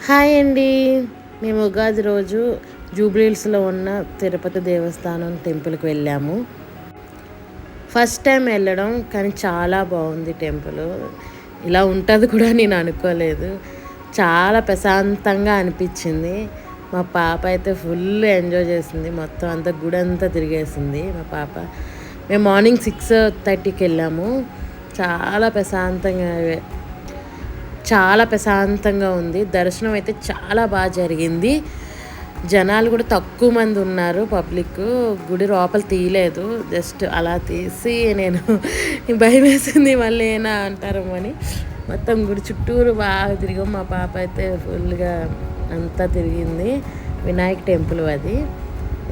Hi అండి. మేము ఉగాది రోజు జూబ్లీహిల్స్లో ఉన్న తిరుపతి దేవస్థానం టెంపుల్కి వెళ్ళాము. ఫస్ట్ టైం వెళ్ళడం, కానీ చాలా బాగుంది టెంపుల్. ఇలా ఉంటుంది కూడా నేను అనుకోలేదు. చాలా ప్రశాంతంగా అనిపించింది. మా పాప అయితే ఫుల్ ఎంజాయ్ చేసింది. మొత్తం అంతా గుడి అంతా తిరిగేసింది మా పాప. మేము మార్నింగ్ 6:30కి వెళ్ళాము. చాలా ప్రశాంతంగా ఉంది. దర్శనం అయితే చాలా బాగా జరిగింది. జనాలు కూడా తక్కువ మంది ఉన్నారు. పబ్లిక్ గుడి లోపల తీయలేదు, జస్ట్ అలా తీసి నేను భయం వేసింది మళ్ళీ ఏనా అంటారేమో అని. మొత్తం గుడి చుట్టూరు బాగా తిరిగాం. మా పాప అయితే ఫుల్గా అంతా తిరిగింది. వినాయక్ టెంపుల్ అది.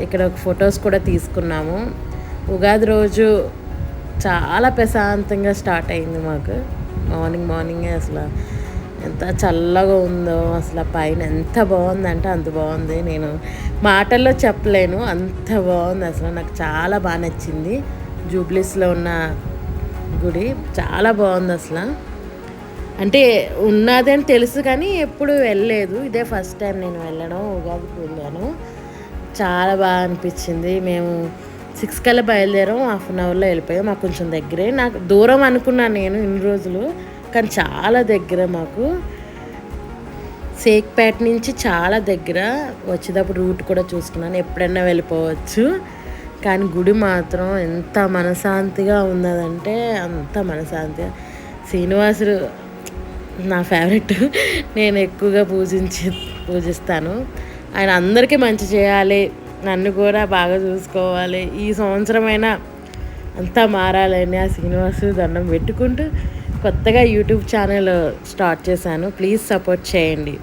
ఇక్కడ ఒక ఫొటోస్ కూడా తీసుకున్నాము. ఉగాది రోజు చాలా ప్రశాంతంగా స్టార్ట్ అయింది మాకు. మార్నింగే అసలు ఎంత చల్లగా ఉందో, అసలు పైన ఎంత బాగుందంటే అంత బాగుంది. నేను మాటల్లో చెప్పలేను, అంత బాగుంది. అసలు నాకు చాలా బాగా నచ్చింది. జూబ్లీస్లో ఉన్న గుడి చాలా బాగుంది. అసలు అంటే ఉన్నది అని తెలుసు కానీ ఎప్పుడు వెళ్ళలేదు. ఇదే ఫస్ట్ టైం నేను వెళ్ళడం. ఉగాదికి వెళ్ళాను. చాలా బాగా అనిపించింది. మేము 6 కల్లా బయలుదేరాం. 1/2 అవర్లో వెళ్ళిపోయాం. మాకు కొంచెం దగ్గరే. నాకు దూరం అనుకున్నాను నేను ఇన్ని రోజులు, కానీ చాలా దగ్గర మాకు. షేక్పేట నుంచి చాలా దగ్గర. వచ్చేటప్పుడు రూట్ కూడా చూసుకున్నాను, ఎప్పుడైనా వెళ్ళిపోవచ్చు. కానీ గుడి మాత్రం ఎంత మనశాంతిగా ఉన్నదంటే అంత మనశాంతిగా. శ్రీనివాసుడు నా ఫేవరెట్. నేను ఎక్కువగా పూజిస్తాను. ఆయన అందరికీ మంచి చేయాలి, నన్ను కూడా బాగా చూసుకోవాలి, ఈ సంవత్సరమైనా అంతా మారాలని ఆ శ్రీనివాసుడు దండం పెట్టుకుంటూ కొత్తగా యూట్యూబ్ ఛానల్ స్టార్ట్ చేశాను. ప్లీజ్ సపోర్ట్ చేయండి.